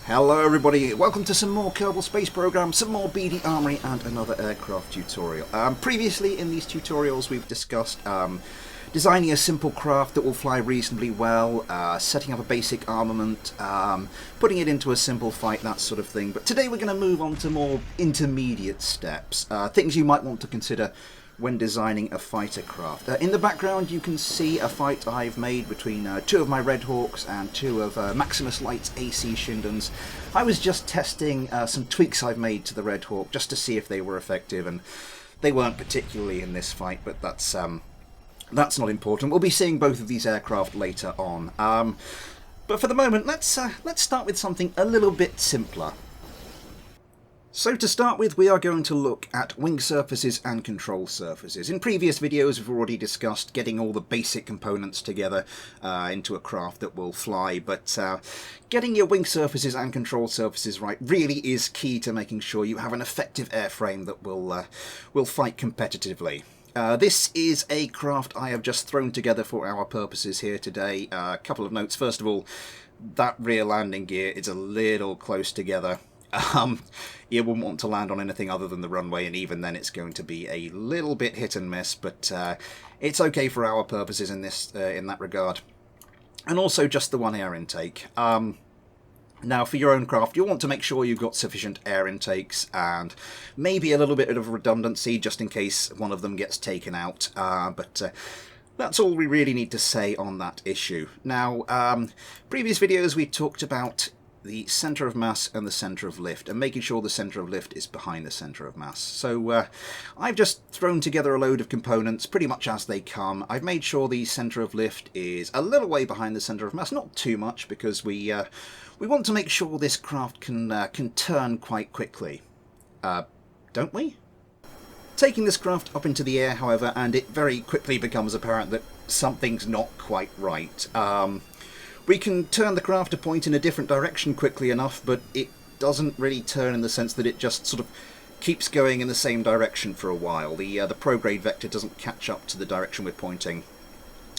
Hello everybody, welcome to some more Kerbal Space Program, some more BD Armory and another aircraft tutorial. Previously in these tutorials we've discussed designing a simple craft that will fly reasonably well, setting up a basic armament, putting it into a simple fight, that sort of thing. But today we're going to move on to more intermediate steps, things you might want to consider when designing a fighter craft. In the background you can see a fight I've made between two of my Red Hawks and two of Maximus Light's AC Shindons. I was just testing some tweaks I've made to the Red Hawk just to see if they were effective, and they weren't particularly in this fight, but that's not important. We'll be seeing both of these aircraft later on. But for the moment, let's start with something a little bit simpler. So to start with, we are going to look at wing surfaces and control surfaces. In previous videos we've already discussed getting all the basic components together into a craft that will fly, but getting your wing surfaces and control surfaces right really is key to making sure you have an effective airframe that will fight competitively. This is a craft I have just thrown together for our purposes here today. A couple of notes. First of all, that rear landing gear is a little close together. You wouldn't want to land on anything other than the runway, and even then it's going to be a little bit hit and miss, but it's okay for our purposes in this in that regard. And also just the one air intake. Now for your own craft you'll want to make sure you've got sufficient air intakes and maybe a little bit of redundancy just in case one of them gets taken out, but that's all we really need to say on that issue. Now, previous videos we talked about the centre of mass and the centre of lift, and making sure the centre of lift is behind the centre of mass. So I've just thrown together a load of components pretty much as they come. I've made sure the centre of lift is a little way behind the centre of mass, not too much, because we want to make sure this craft can turn quite quickly. Don't we? Taking this craft up into the air, however, and it very quickly becomes apparent that something's not quite right. We can turn the craft to point in a different direction quickly enough, but it doesn't really turn in the sense that it just sort of keeps going in the same direction for a while. The prograde vector doesn't catch up to the direction we're pointing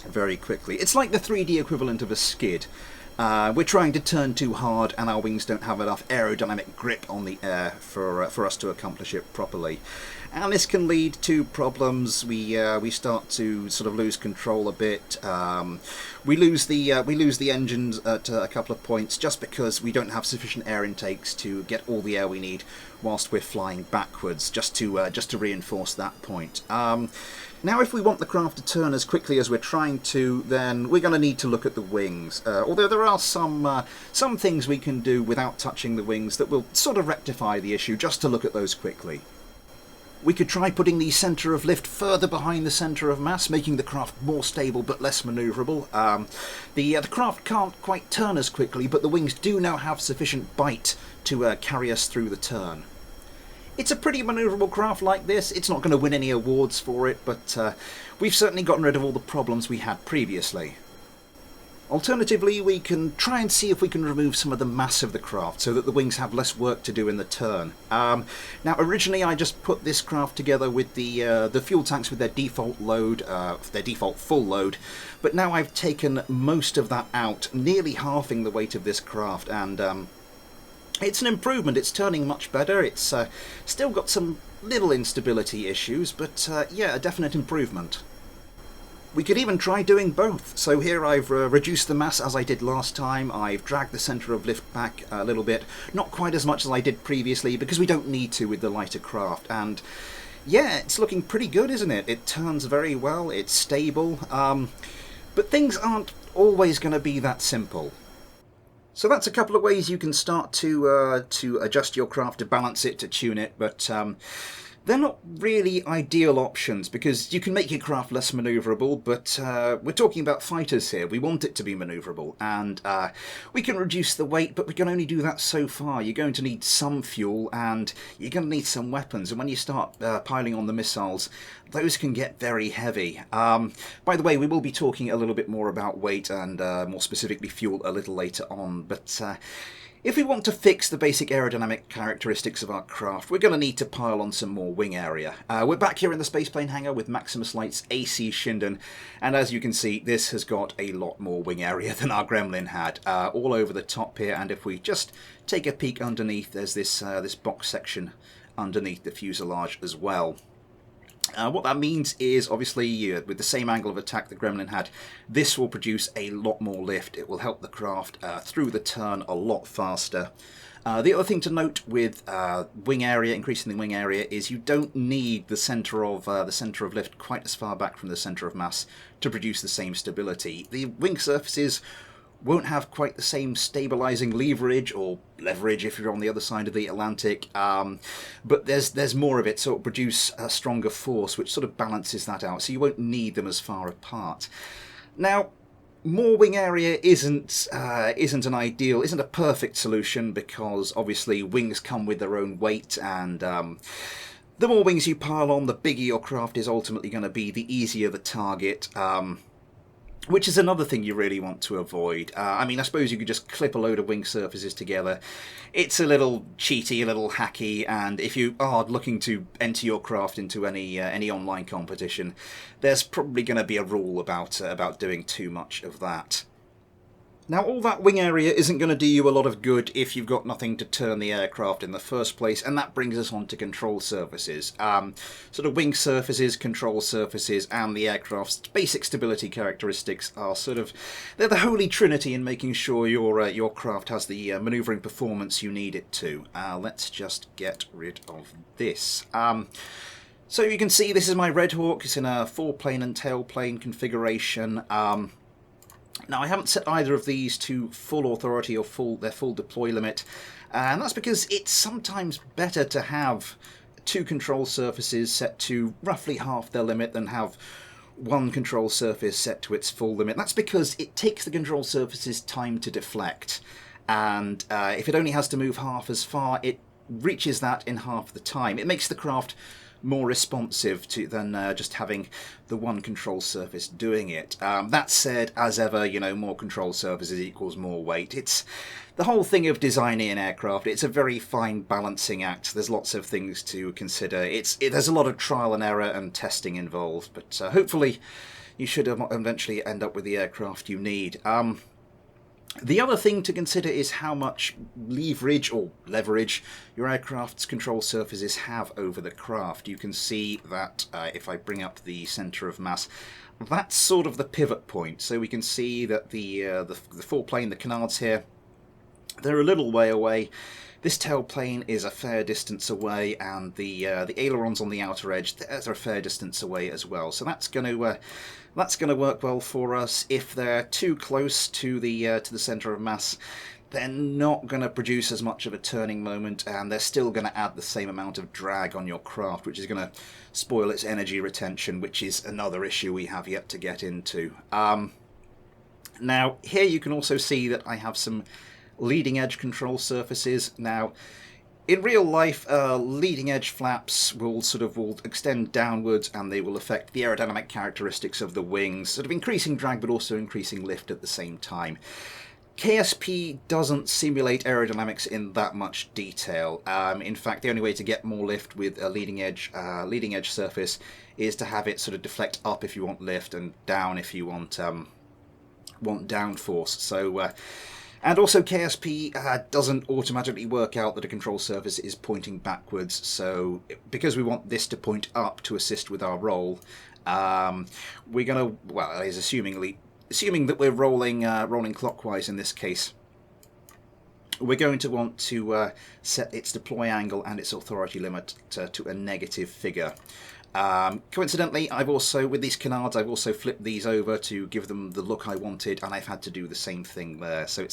very quickly. It's like the 3D equivalent of a skid. We're trying to turn too hard and our wings don't have enough aerodynamic grip on the air for us to accomplish it properly. And this can lead to problems. We start to sort of lose control a bit. We lose the engines at a couple of points just because we don't have sufficient air intakes to get all the air we need whilst we're flying backwards. Just to reinforce that point. Now, if we want the craft to turn as quickly as we're trying to, then we're going to need to look at the wings. Although there are some things we can do without touching the wings that will sort of rectify the issue, just to look at those quickly. We could try putting the centre of lift further behind the centre of mass, making the craft more stable but less manoeuvrable. The craft can't quite turn as quickly, but the wings do now have sufficient bite to carry us through the turn. It's a pretty manoeuvrable craft like this. It's not going to win any awards for it, but we've certainly gotten rid of all the problems we had previously. Alternatively, we can try and see if we can remove some of the mass of the craft so that the wings have less work to do in the turn. Now, originally I just put this craft together with the fuel tanks with their default load, their default full load, but now I've taken most of that out, nearly halving the weight of this craft, and it's an improvement. It's turning much better. It's still got some little instability issues, but yeah, a definite improvement. We could even try doing both. So here I've reduced the mass as I did last time. I've dragged the centre of lift back a little bit. Not quite as much as I did previously, because we don't need to with the lighter craft. And yeah, it's looking pretty good, isn't it? It turns very well, it's stable. But things aren't always going to be that simple. So that's a couple of ways you can start to adjust your craft, to balance it, to tune it, but they're not really ideal options, because you can make your craft less manoeuvrable, but we're talking about fighters here. We want it to be manoeuvrable, and we can reduce the weight, but we can only do that so far. You're going to need some fuel, and you're going to need some weapons, and when you start piling on the missiles, those can get very heavy. By the way, we will be talking a little bit more about weight and more specifically fuel a little later on, but If we want to fix the basic aerodynamic characteristics of our craft, we're going to need to pile on some more wing area. We're back here in the spaceplane hangar with Maximus Light's AC Shinden, and as you can see, this has got a lot more wing area than our Gremlin had, all over the top here. And if we just take a peek underneath, there's this box section underneath the fuselage as well. What that means is, obviously, with the same angle of attack the Gremlin had, this will produce a lot more lift. It will help the craft through the turn a lot faster. The other thing to note with wing area, increasing the wing area, is you don't need the centre of lift quite as far back from the centre of mass to produce the same stability. The wing surfaces won't have quite the same stabilizing leverage, or leverage if you're on the other side of the Atlantic, but there's more of it, so it'll produce a stronger force, which sort of balances that out, so you won't need them as far apart. Now, more wing area isn't a perfect solution, because obviously wings come with their own weight, and the more wings you pile on, the bigger your craft is ultimately going to be, the easier the target. Which is another thing you really want to avoid. I mean, I suppose you could just clip a load of wing surfaces together. It's a little cheaty, a little hacky, and if you are looking to enter your craft into any online competition, there's probably going to be a rule about doing too much of that. Now, all that wing area isn't going to do you a lot of good if you've got nothing to turn the aircraft in the first place, and that brings us on to control surfaces. Sort of wing surfaces, control surfaces, and the aircraft's basic stability characteristics are they're the holy trinity in making sure your craft has the manoeuvring performance you need it to. Let's just get rid of this. So you can see this is my Red Hawk. It's in a foreplane and tailplane configuration. Now, I haven't set either of these to full authority or their full deploy limit, and that's because it's sometimes better to have two control surfaces set to roughly half their limit than have one control surface set to its full limit. That's because it takes the control surfaces time to deflect, and if it only has to move half as far, it reaches that in half the time. It makes the craft more responsive than just having the one control surface doing it. That said, as ever, more control surfaces equals more weight. It's the whole thing of designing an aircraft. It's a very fine balancing act. There's lots of things to consider. There's a lot of trial and error and testing involved, but hopefully you should eventually end up with the aircraft you need. The other thing to consider is how much leverage your aircraft's control surfaces have over the craft. You can see that if I bring up the centre of mass, that's sort of the pivot point. So we can see that the foreplane, the canards here, they're a little way away. This tailplane is a fair distance away, and the ailerons on the outer edge, they're a fair distance away as well. So that's going to work well for us. If they're too close to the centre of mass, they're not going to produce as much of a turning moment, and they're still going to add the same amount of drag on your craft, which is going to spoil its energy retention, which is another issue we have yet to get into. Now, here you can also see that I have some leading edge control surfaces. Now, in real life, leading edge flaps will extend downwards, and they will affect the aerodynamic characteristics of the wings, sort of increasing drag but also increasing lift at the same time. KSP doesn't simulate aerodynamics in that much detail. In fact, the only way to get more lift with a leading edge surface is to have it sort of deflect up if you want lift, and down if you want downforce. So. And also KSP doesn't automatically work out that a control surface is pointing backwards, so because we want this to point up to assist with our roll, we're going to, well, is assuming that we're rolling clockwise in this case, we're going to want to set its deploy angle and its authority limit to a negative figure. Coincidentally, with these canards, I've also flipped these over to give them the look I wanted, and I've had to do the same thing there. So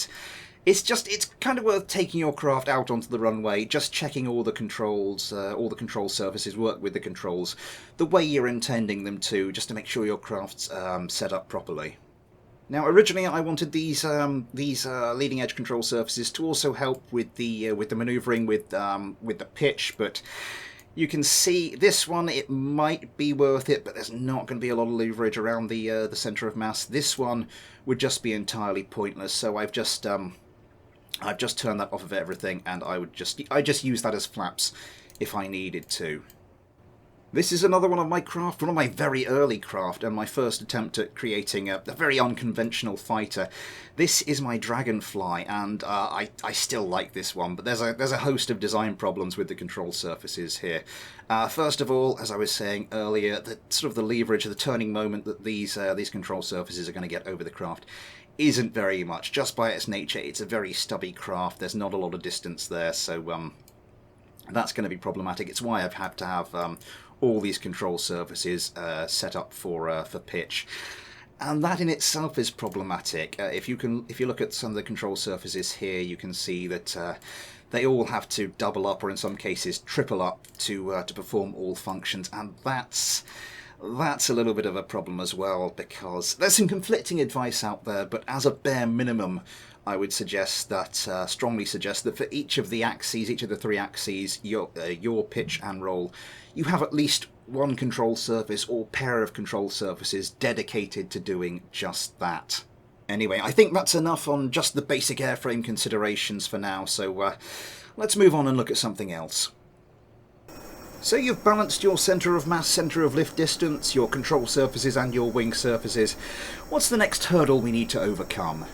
it's kind of worth taking your craft out onto the runway, just checking all the control surfaces work with the controls the way you're intending them to, just to make sure your craft's set up properly. Now, originally I wanted these leading edge control surfaces to also help with the manoeuvring with the pitch, but you can see this one, it might be worth it, but there's not going to be a lot of leverage around the centre of mass. This one would just be entirely pointless, so I've just I've just turned that off of everything, and I just use that as flaps if I needed to. This is another one of my craft, one of my very early craft, and my first attempt at creating a very unconventional fighter. This is my Dragonfly, and I still like this one, but there's a host of design problems with the control surfaces here. First of all, as I was saying earlier, the leverage, the turning moment that these control surfaces are going to get over the craft isn't very much. Just by its nature, it's a very stubby craft. There's not a lot of distance there, so that's going to be problematic. It's why I've had to have all these control surfaces set up for pitch, and that in itself is problematic. If you look at some of the control surfaces here, you can see that they all have to double up, or in some cases triple up, to perform all functions, and that's a little bit of a problem as well, because there's some conflicting advice out there, but as a bare minimum, I would suggest that, strongly suggest that for each of the axes, each of the three axes, your pitch and roll, you have at least one control surface or pair of control surfaces dedicated to doing just that. Anyway, I think that's enough on just the basic airframe considerations for now, so let's move on and look at something else. So you've balanced your centre of mass, centre of lift distance, your control surfaces and your wing surfaces. What's the next hurdle we need to overcome?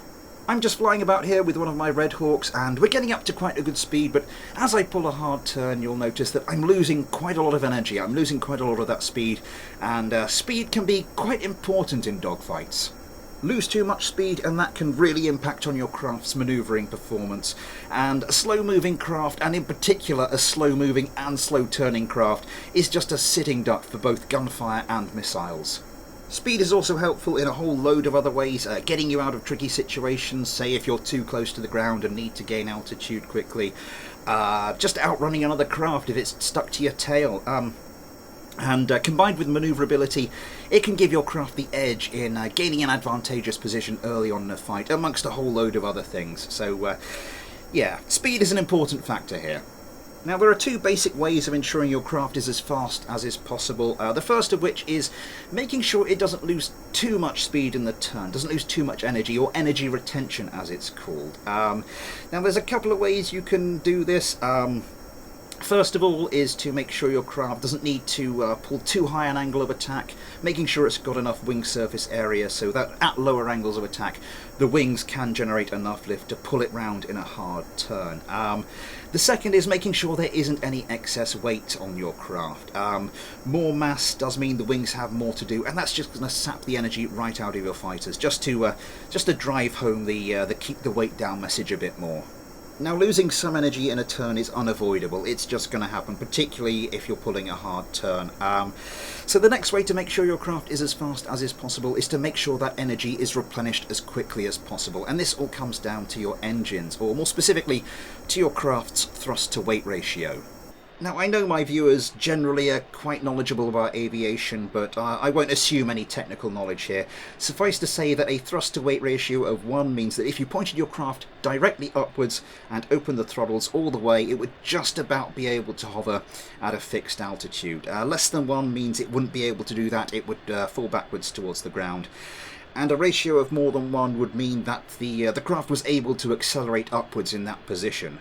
I'm just flying about here with one of my Red Hawks, and we're getting up to quite a good speed, but as I pull a hard turn, you'll notice that I'm losing quite a lot of energy. I'm losing quite a lot of that speed, and speed can be quite important in dogfights. Lose too much speed and that can really impact on your craft's manoeuvring performance, and a slow-moving craft, and in particular a slow-moving and slow-turning craft, is just a sitting duck for both gunfire and missiles. Speed is also helpful in a whole load of other ways, getting you out of tricky situations, say if you're too close to the ground and need to gain altitude quickly, just outrunning another craft if it's stuck to your tail, and combined with manoeuvrability, it can give your craft the edge in gaining an advantageous position early on in a fight, amongst a whole load of other things. So yeah, speed is an important factor here. Now, there are two basic ways of ensuring your craft is as fast as is possible. The first of which is making sure it doesn't lose too much speed in the turn, doesn't lose too much energy, or energy retention as it's called. Now, there's a couple of ways you can do this. First of all is to make sure your craft doesn't need to pull too high an angle of attack, making sure it's got enough wing surface area so that at lower angles of attack the wings can generate enough lift to pull it round in a hard turn. The second is making sure there isn't any excess weight on your craft. More mass does mean the wings have more to do, and that's just going to sap the energy right out of your fighters, just to drive home the keep the weight down message a bit more. Now, losing some energy in a turn is unavoidable. It's just going to happen, particularly if you're pulling a hard turn. So the next way to make sure your craft is as fast as is possible is to make sure that energy is replenished as quickly as possible. And this all comes down to your engines, or more specifically, to your craft's thrust-to-weight ratio. Now, I know my viewers generally are quite knowledgeable about aviation, but I won't assume any technical knowledge here. Suffice to say that a thrust-to-weight ratio of 1 means that if you pointed your craft directly upwards and opened the throttles all the way, it would just about be able to hover at a fixed altitude. Less than 1 means it wouldn't be able to do that, it would fall backwards towards the ground. And a ratio of more than 1 would mean that the craft was able to accelerate upwards in that position.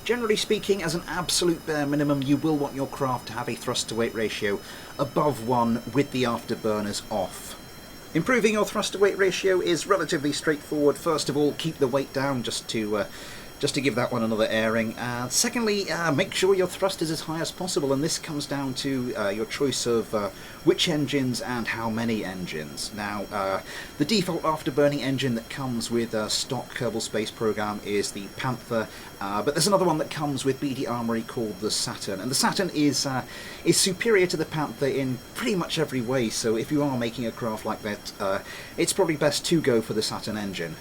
Generally speaking, as an absolute bare minimum, you will want your craft to have a thrust-to-weight ratio above 1 with the afterburners off. Improving your thrust-to-weight ratio is relatively straightforward. First of all, keep the weight down just to give that one another airing. Secondly, make sure your thrust is as high as possible, and this comes down to your choice of which engines and how many engines. Now, the default afterburning engine that comes with stock Kerbal Space Program is the Panther, but there's another one that comes with BD Armory called the Saturn, and the Saturn is superior to the Panther in pretty much every way, so if you are making a craft like that, it's probably best to go for the Saturn engine.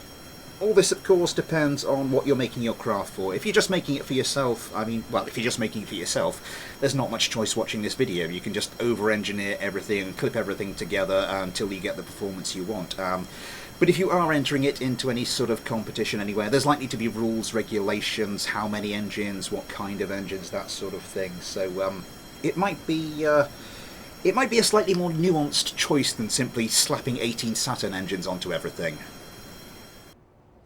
All this, of course, depends on what you're making your craft for. If you're just making it for yourself, if you're just making it for yourself, there's not much choice watching this video. You can just over-engineer everything and clip everything together until you get the performance you want. But if you are entering it into any sort of competition anywhere, there's likely to be rules, regulations, how many engines, what kind of engines, that sort of thing. So it might be a slightly more nuanced choice than simply slapping 18 Saturn engines onto everything.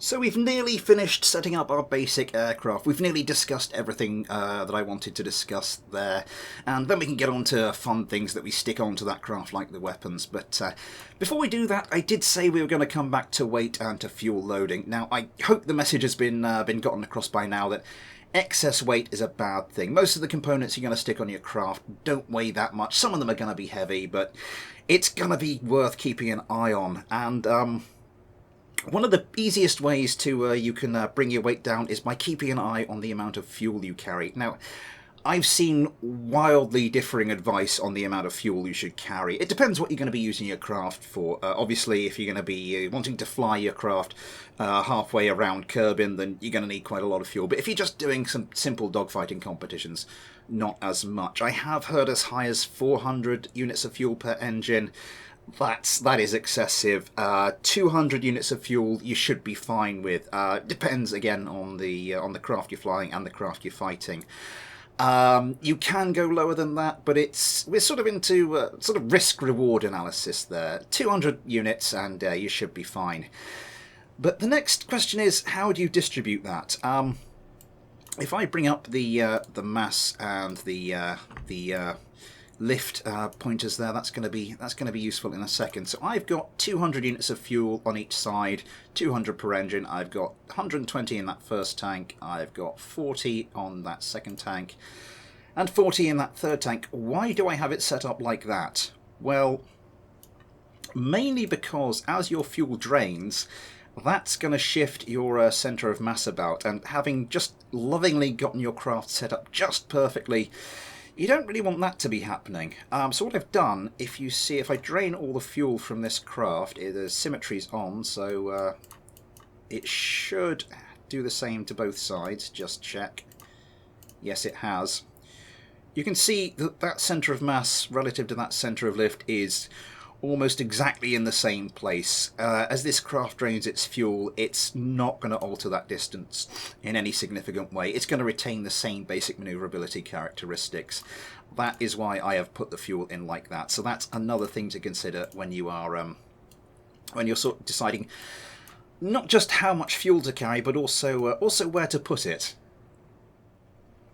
So we've nearly finished setting up our basic aircraft. We've nearly discussed everything that I wanted to discuss there, and then we can get on to fun things that we stick onto that craft, like the weapons. But before we do that, I did say we were going to come back to weight and to fuel loading. Now, I hope the message has been gotten across by now that excess weight is a bad thing. Most of the components you're going to stick on your craft don't weigh that much. Some of them are going to be heavy, but it's going to be worth keeping an eye on. And one of the easiest ways to you can bring your weight down is by keeping an eye on the amount of fuel you carry. Now, I've seen wildly differing advice on the amount of fuel you should carry. It depends what you're going to be using your craft for. Obviously, if you're going to be wanting to fly your craft halfway around Kerbin, then you're going to need quite a lot of fuel. But if you're just doing some simple dogfighting competitions, not as much. I have heard as high as 400 units of fuel per engine. That is excessive. 200 units of fuel you should be fine with. Depends again on the craft you're flying and the craft you're fighting. You can go lower than that, but we're sort of into sort of risk-reward analysis there. 200 units and you should be fine. But the next question is, how do you distribute that? If I bring up the mass and the lift pointers there, that's going to be useful in a second. So I've got 200 units of fuel on each side, 200 per engine. I've got 120 in that first tank, I've got 40 on that second tank, and 40 in that third tank. Why do I have it set up like that? Well, mainly because as your fuel drains, that's going to shift your centre of mass about, and having just lovingly gotten your craft set up just perfectly, you don't really want that to be happening. So what I've done, if you see, if I drain all the fuel from this craft, the symmetry's on, so it should do the same to both sides. Just check. Yes, it has. You can see that that centre of mass relative to that centre of lift is almost exactly in the same place. As this craft drains its fuel, it's not going to alter that distance in any significant way. It's going to retain the same basic manoeuvrability characteristics. That is why I have put the fuel in like that. So that's another thing to consider when you are when you're sort of deciding not just how much fuel to carry, but also where to put it.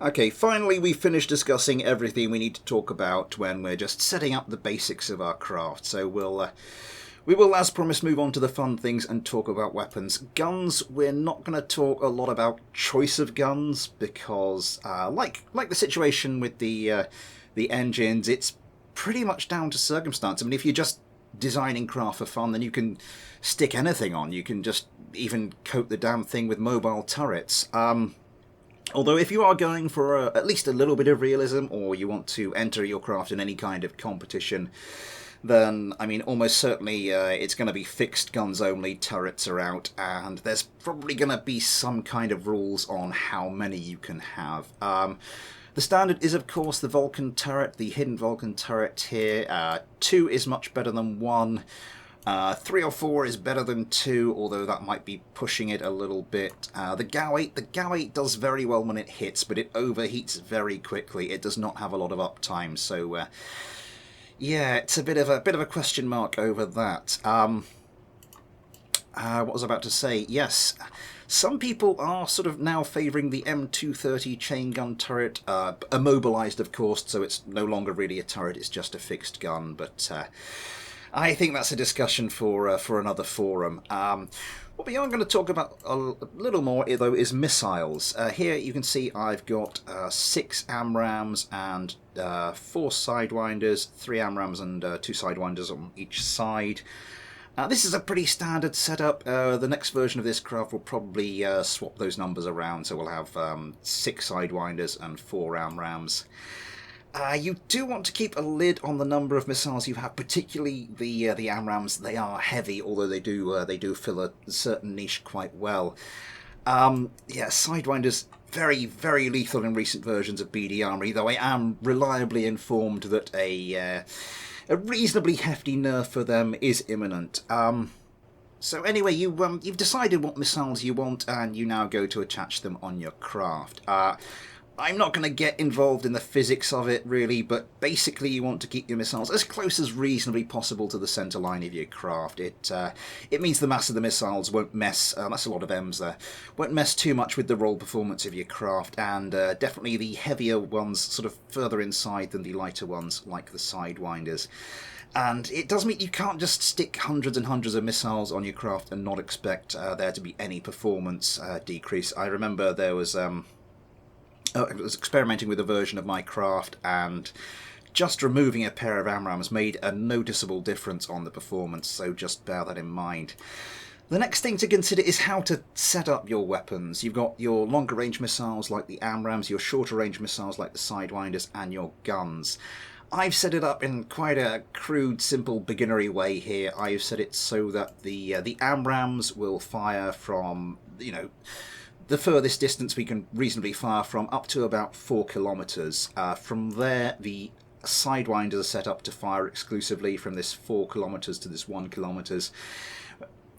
Okay, finally we finished discussing everything we need to talk about when we're just setting up the basics of our craft. So we will, as promised, move on to the fun things and talk about weapons. Guns, we're not going to talk a lot about choice of guns because, like the situation with the engines, it's pretty much down to circumstance. I mean, if you're just designing craft for fun, then you can stick anything on. You can just even coat the damn thing with mobile turrets. Although if you are going for at least a little bit of realism, or you want to enter your craft in any kind of competition, then, I mean, almost certainly it's going to be fixed guns only, turrets are out, and there's probably going to be some kind of rules on how many you can have. The standard is, of course, the Vulcan turret, the hidden Vulcan turret here. 2 is much better than 1. 3 or 4 is better than 2, although that might be pushing it a little bit. The GAU 8 does very well when it hits, but it overheats very quickly. It does not have a lot of uptime, so yeah, it's a bit of a question mark over that. What was I about to say? Yes, some people are sort of now favouring the M230 chain gun turret, immobilised, of course, so it's no longer really a turret; it's just a fixed gun, but. I think that's a discussion for another forum. What we are going to talk about a little more, though, is missiles. Here you can see I've got 6 AMRAAMs and 4 Sidewinders, 3 AMRAAMs and 2 Sidewinders on each side. This is a pretty standard setup. The next version of this craft will probably swap those numbers around, so we'll have 6 Sidewinders and 4 AMRAAMs. You do want to keep a lid on the number of missiles you have, particularly the AMRAAMs. They are heavy, although they do fill a certain niche quite well. Yeah, Sidewinders, very, very lethal in recent versions of BD Armory, though I am reliably informed that a reasonably hefty nerf for them is imminent. So anyway, you've decided what missiles you want, and you now go to attach them on your craft. I'm not going to get involved in the physics of it, really, but basically you want to keep your missiles as close as reasonably possible to the centre line of your craft. It means the mass of the missiles won't mess, that's a lot of M's there, won't mess too much with the roll performance of your craft, and definitely the heavier ones sort of further inside than the lighter ones, like the Sidewinders. And it does mean you can't just stick hundreds and hundreds of missiles on your craft and not expect there to be any performance decrease. I remember there was... I was experimenting with a version of my craft, and just removing a pair of AMRAAMs made a noticeable difference on the performance, so just bear that in mind. The next thing to consider is how to set up your weapons. You've got your longer range missiles like the AMRAAMs, your shorter range missiles like the Sidewinders, and your guns. I've set it up in quite a crude, simple, beginnery way here. I've set it so that the AMRAAMs will fire from, the furthest distance we can reasonably fire from, up to about 4 kilometres. From there, the Sidewinders are set up to fire exclusively from this 4 kilometres to this 1 kilometres.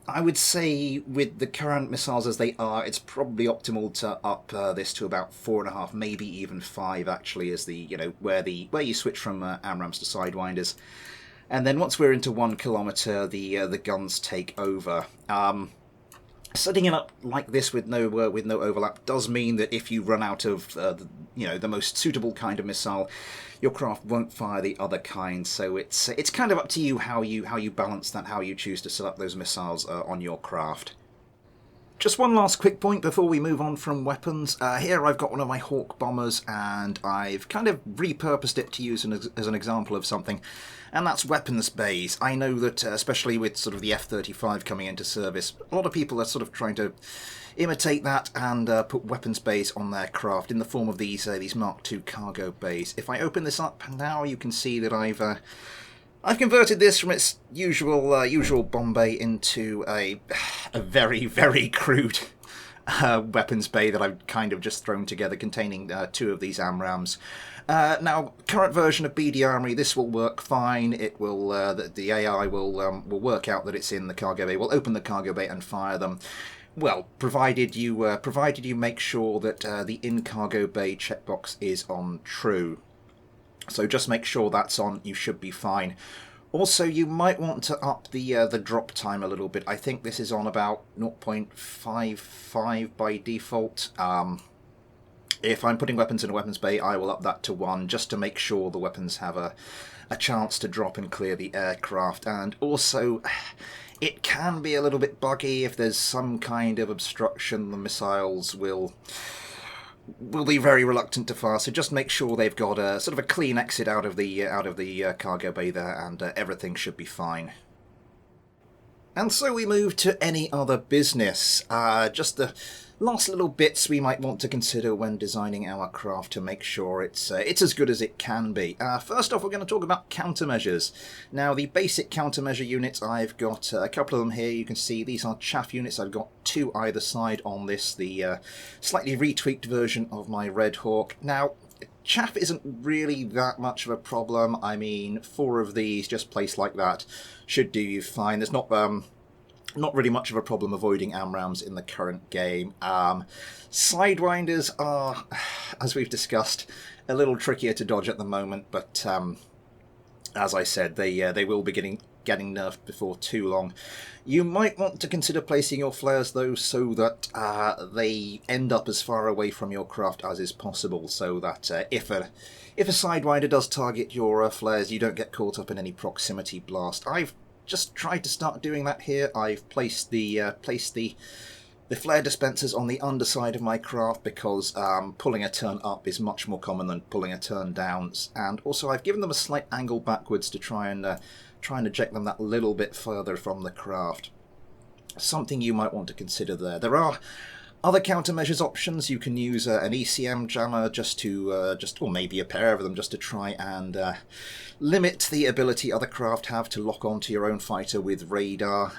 I would say with the current missiles as they are, it's probably optimal to up this to about 4.5, maybe even 5 actually, as the where you switch from AMRAAMs to Sidewinders. And then once we're into 1 kilometre, the guns take over. Setting it up like this with no overlap does mean that if you run out of the most suitable kind of missile, your craft won't fire the other kind. So it's kind of up to you how you balance that, how you choose to set up those missiles on your craft. Just one last quick point before we move on from weapons. Here I've got one of my Hawk bombers, and I've kind of repurposed it to use as an example of something, and that's weapons bays. I know that, especially with sort of the F-35 coming into service, a lot of people are sort of trying to imitate that and put weapons bays on their craft in the form of these Mark II cargo bays. If I open this up now, you can see that I've converted this from its usual bomb bay into a very, very crude weapons bay that I've kind of just thrown together, containing 2 of these AMRAAMs. Now, current version of BD Armory, this will work fine. It will the AI will work out that it's in the cargo bay. Will open the cargo bay and fire them. Well, provided you make sure that the in cargo bay checkbox is on true. So just make sure that's on, you should be fine. Also, you might want to up the drop time a little bit. I think this is on about 0.55 by default. If I'm putting weapons in a weapons bay, I will up that to 1, just to make sure the weapons have a chance to drop and clear the aircraft. And also, it can be a little bit buggy. If there's some kind of obstruction, the missiles will be very reluctant to fire, so just make sure they've got a sort of a clean exit out of the cargo bay there, and everything should be fine. And so we move to any other business. Just the last little bits we might want to consider when designing our craft to make sure it's as good as it can be. First off, we're going to talk about countermeasures. Now, the basic countermeasure units, I've got a couple of them here. You can see these are chaff units. I've got 2 either side on this, the slightly retweaked version of my Red Hawk. Now, chaff isn't really that much of a problem. I mean, 4 of these just placed like that should do you fine. There's not really much of a problem avoiding AMRAAMs in the current game. Sidewinders are, as we've discussed, a little trickier to dodge at the moment, but as I said, they will be getting nerfed before too long. You might want to consider placing your flares, though, so that they end up as far away from your craft as is possible, so that if a Sidewinder does target your flares, you don't get caught up in any proximity blast. I've just tried to start doing that here. I've placed the flare dispensers on the underside of my craft because pulling a turn up is much more common than pulling a turn down, and also I've given them a slight angle backwards to try and eject them that little bit further from the craft. Something you might want to consider there. There are other countermeasures options. You can use an ECM jammer or maybe a pair of them, just to try and limit the ability other craft have to lock onto your own fighter with radar.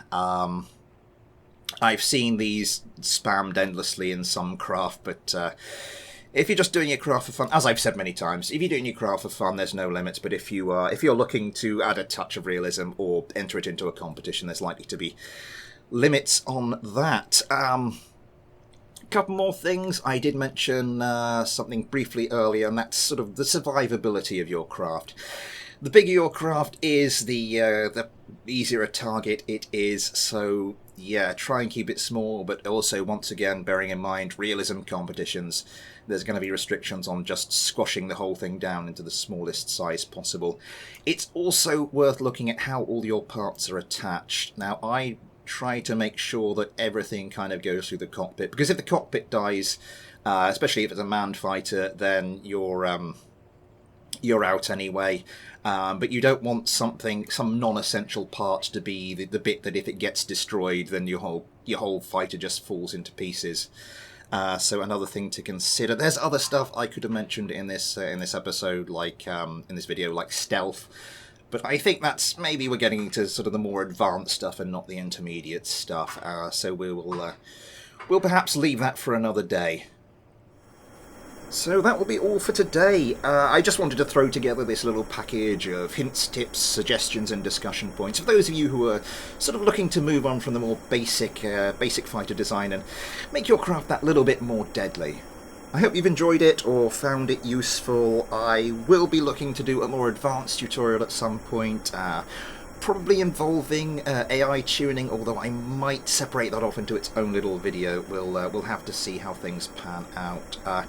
I've seen these spammed endlessly in some craft, but if you're just doing your craft for fun, as I've said many times, if you're doing your craft for fun, there's no limits. But if you're looking to add a touch of realism or enter it into a competition, there's likely to be limits on that. A couple more things. I did mention something briefly earlier, and that's sort of the survivability of your craft. The bigger your craft is, the easier a target it is. So yeah, try and keep it small, but also, once again, bearing in mind realism competitions, there's going to be restrictions on just squashing the whole thing down into the smallest size possible. It's also worth looking at how all your parts are attached. Now, I try to make sure that everything kind of goes through the cockpit, because if the cockpit dies, especially if it's a manned fighter, then you're out anyway. But you don't want some non-essential part to be the bit that if it gets destroyed, then your whole fighter just falls into pieces. So another thing to consider. There's other stuff I could have mentioned in this episode, like in this video, like stealth. But I think that's maybe we're getting into sort of the more advanced stuff and not the intermediate stuff. So we'll perhaps leave that for another day. So that will be all for today. I just wanted to throw together this little package of hints, tips, suggestions and discussion points for those of you who are sort of looking to move on from the more basic fighter design and make your craft that little bit more deadly. I hope you've enjoyed it or found it useful. I will be looking to do a more advanced tutorial at some point, probably involving AI tuning, although I might separate that off into its own little video. We'll have to see how things pan out.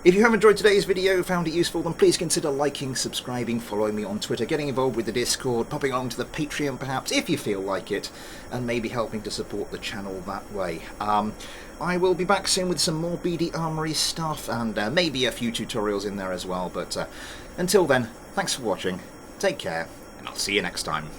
If you have enjoyed today's video, found it useful, then please consider liking, subscribing, following me on Twitter, getting involved with the Discord, popping along to the Patreon perhaps, if you feel like it, and maybe helping to support the channel that way. I will be back soon with some more BD Armory stuff, and maybe a few tutorials in there as well, but until then, thanks for watching, take care, and I'll see you next time.